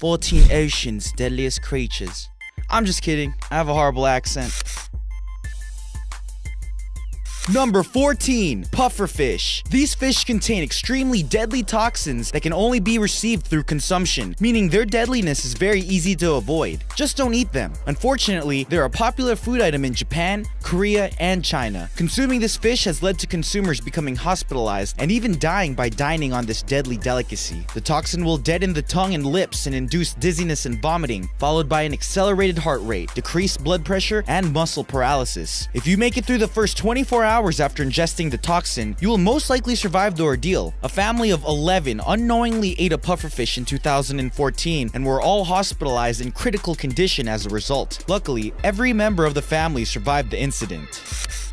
14 oceans, deadliest creatures. I'm just kidding, I have a horrible accent. Number 14, pufferfish. These fish contain extremely deadly toxins that can only be received through consumption, meaning their deadliness is very easy to avoid. Just don't eat them. Unfortunately, they're a popular food item in Japan, Korea, and China. Consuming this fish has led to consumers becoming hospitalized and even dying by dining on this deadly delicacy. The toxin will deaden the tongue and lips and induce dizziness and vomiting, followed by an accelerated heart rate, decreased blood pressure, and muscle paralysis. If you make it through the first 24 hours after ingesting the toxin, you will most likely survive the ordeal. A family of 11 unknowingly ate a pufferfish in 2014 and were all hospitalized in critical condition as a result. Luckily, every member of the family survived the incident.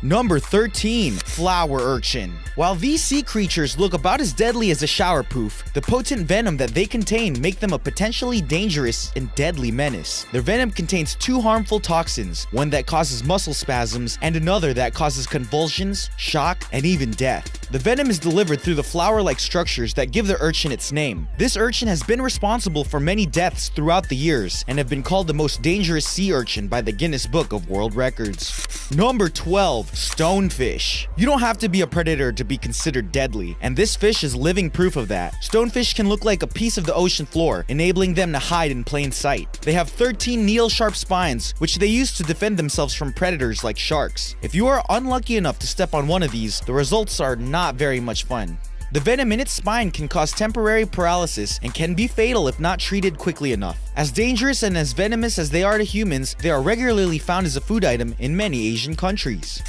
Number 13, flower urchin. While these sea creatures look about as deadly as a shower poof, the potent venom that they contain make them a potentially dangerous and deadly menace. Their venom contains two harmful toxins, one that causes muscle spasms and another that causes convulsions, shock, and even death. The venom is delivered through the flower-like structures that give the urchin its name. This urchin has been responsible for many deaths throughout the years and have been called the most dangerous sea urchin by the Guinness Book of World Records. Number 12, stonefish. You don't have to be a predator to be considered deadly, and this fish is living proof of that. Stonefish can look like a piece of the ocean floor, enabling them to hide in plain sight. They have 13 needle-sharp spines, which they use to defend themselves from predators like sharks. If you are unlucky enough to step on one of these, the results are not very much fun. The venom in its spine can cause temporary paralysis and can be fatal if not treated quickly enough. As dangerous and as venomous as they are to humans, they are regularly found as a food item in many Asian countries.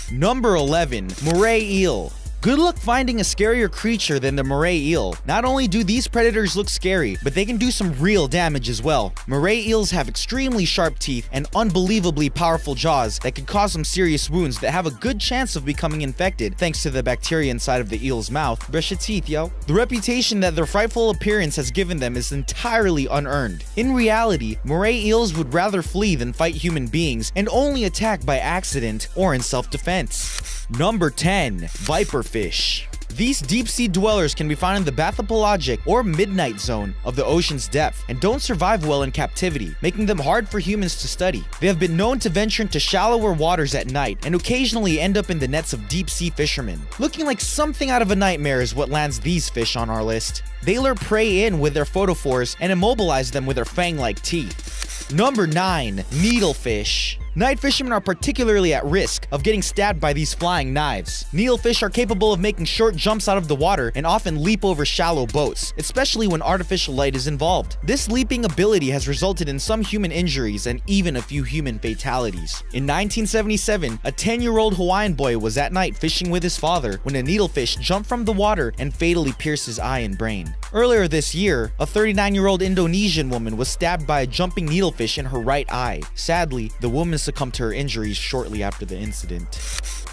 Number 11, moray eel. Good luck finding a scarier creature than the moray eel. Not only do these predators look scary, but they can do some real damage as well. Moray eels have extremely sharp teeth and unbelievably powerful jaws that can cause some serious wounds that have a good chance of becoming infected thanks to the bacteria inside of the eel's mouth. Brush your teeth, yo. The reputation that their frightful appearance has given them is entirely unearned. In reality, moray eels would rather flee than fight human beings and only attack by accident or in self-defense. Number 10, viperfish. These deep-sea dwellers can be found in the bathypelagic or midnight zone of the ocean's depth and don't survive well in captivity, making them hard for humans to study. They have been known to venture into shallower waters at night and occasionally end up in the nets of deep-sea fishermen. Looking like something out of a nightmare is what lands these fish on our list. They lure prey in with their photophores and immobilize them with their fang-like teeth. Number 9, needlefish. Night fishermen are particularly at risk of getting stabbed by these flying knives. Needlefish are capable of making short jumps out of the water and often leap over shallow boats, especially when artificial light is involved. This leaping ability has resulted in some human injuries and even a few human fatalities. In 1977, a 10-year-old Hawaiian boy was at night fishing with his father when a needlefish jumped from the water and fatally pierced his eye and brain. Earlier this year, a 39-year-old Indonesian woman was stabbed by a jumping needlefish in her right eye. Sadly, the woman succumbed to her injuries shortly after the incident.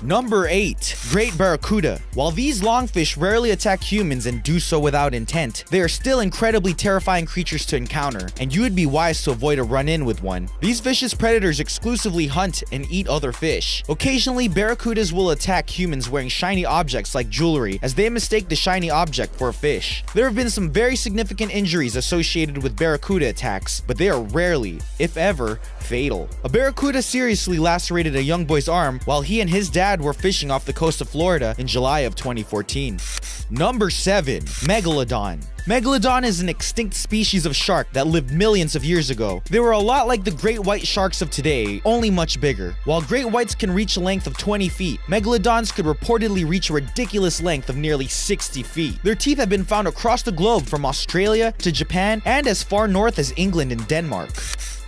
Number 8, great barracuda. While these longfish rarely attack humans and do so without intent, they are still incredibly terrifying creatures to encounter, and you would be wise to avoid a run-in with one. These fish's predators exclusively hunt and eat other fish. Occasionally, barracudas will attack humans wearing shiny objects like jewelry, as they mistake the shiny object for a fish. There have been some very significant injuries associated with barracuda attacks, but they are rarely, if ever, fatal. A barracuda seriously lacerated a young boy's arm while he and his dad were fishing off the coast of Florida in July of 2014. Number 7, Megalodon. Megalodon is an extinct species of shark that lived millions of years ago. They were a lot like the great white sharks of today, only much bigger. While great whites can reach a length of 20 feet, megalodons could reportedly reach a ridiculous length of nearly 60 feet. Their teeth have been found across the globe from Australia to Japan and as far north as England and Denmark.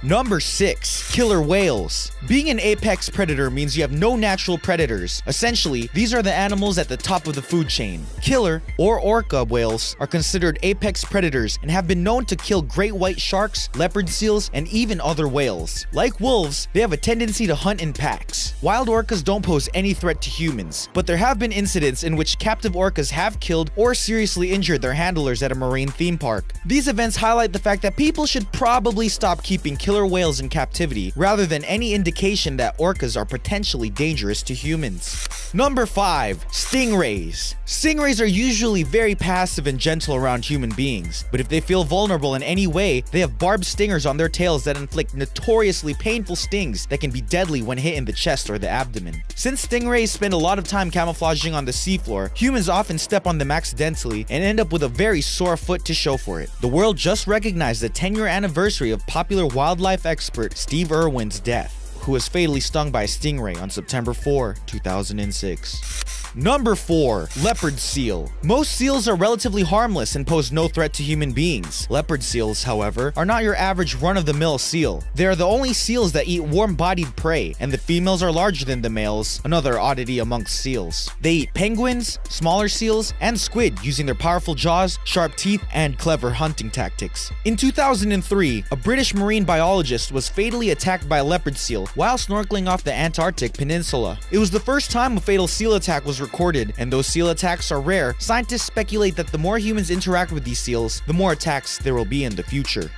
Number 6, killer whales. Being an apex predator means you have no natural predators. Essentially, these are the animals at the top of the food chain. Killer, or orca whales, are considered apex predators and have been known to kill great white sharks, leopard seals, and even other whales. Like wolves, they have a tendency to hunt in packs. Wild orcas don't pose any threat to humans, but there have been incidents in which captive orcas have killed or seriously injured their handlers at a marine theme park. These events highlight the fact that people should probably stop keeping killer whales in captivity rather than any indication that orcas are potentially dangerous to humans. Number 5. Stingrays. Stingrays are usually very passive and gentle around human beings, but if they feel vulnerable in any way, they have barbed stingers on their tails that inflict notoriously painful stings that can be deadly when hit in the chest or the abdomen. Since stingrays spend a lot of time camouflaging on the seafloor, humans often step on them accidentally and end up with a very sore foot to show for it. The world just recognized the 10-year anniversary of popular wildlife expert Steve Irwin's death, who was fatally stung by a stingray on September 4, 2006. Number 4. Leopard seal. Most seals are relatively harmless and pose no threat to human beings. Leopard seals, however, are not your average run-of-the-mill seal. They are the only seals that eat warm-bodied prey, and the females are larger than the males, another oddity amongst seals. They eat penguins, smaller seals, and squid using their powerful jaws, sharp teeth, and clever hunting tactics. In 2003, a British marine biologist was fatally attacked by a leopard seal while snorkeling off the Antarctic Peninsula. It was the first time a fatal seal attack was recorded, and though seal attacks are rare, scientists speculate that the more humans interact with these seals, the more attacks there will be in the future.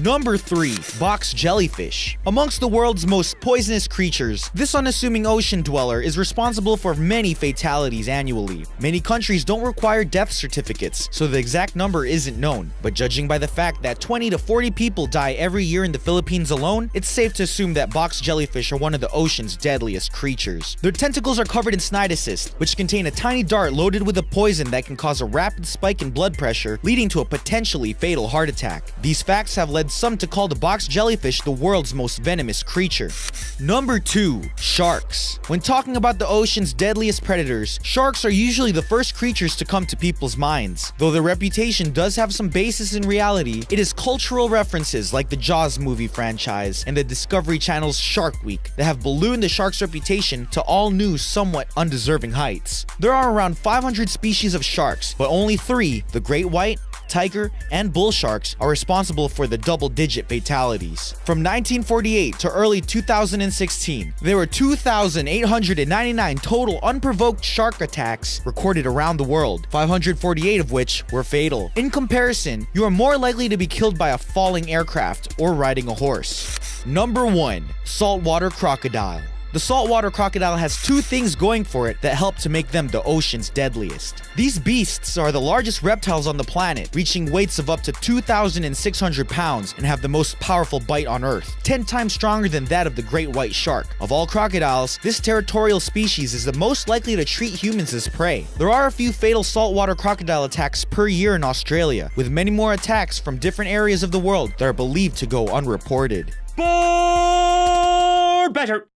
Number 3. Box jellyfish. Amongst the world's most poisonous creatures, this unassuming ocean dweller is responsible for many fatalities annually. Many countries don't require death certificates, so the exact number isn't known, but judging by the fact that 20 to 40 people die every year in the Philippines alone, it's safe to assume that box jellyfish are one of the ocean's deadliest creatures. Their tentacles are covered in cnidocysts, which contain a tiny dart loaded with a poison that can cause a rapid spike in blood pressure, leading to a potentially fatal heart attack. These facts have led some to call the box jellyfish the world's most venomous creature. Number 2. Sharks. When talking about the ocean's deadliest predators, sharks are usually the first creatures to come to people's minds. Though their reputation does have some basis in reality, it is cultural references like the Jaws movie franchise and the Discovery Channel's Shark Week that have ballooned the shark's reputation to all new, somewhat undeserving heights. There are around 500 species of sharks, but only 3, the great white, tiger, and bull sharks, are responsible for the double-digit fatalities. From 1948 to early 2016, there were 2,899 total unprovoked shark attacks recorded around the world, 548 of which were fatal. In comparison, you are more likely to be killed by a falling aircraft or riding a horse. Number 1. Saltwater crocodile. The saltwater crocodile has 2 things going for it that help to make them the ocean's deadliest. These beasts are the largest reptiles on the planet, reaching weights of up to 2,600 pounds and have the most powerful bite on Earth, 10 times stronger than that of the great white shark. Of all crocodiles, this territorial species is the most likely to treat humans as prey. There are a few fatal saltwater crocodile attacks per year in Australia, with many more attacks from different areas of the world that are believed to go unreported. More better.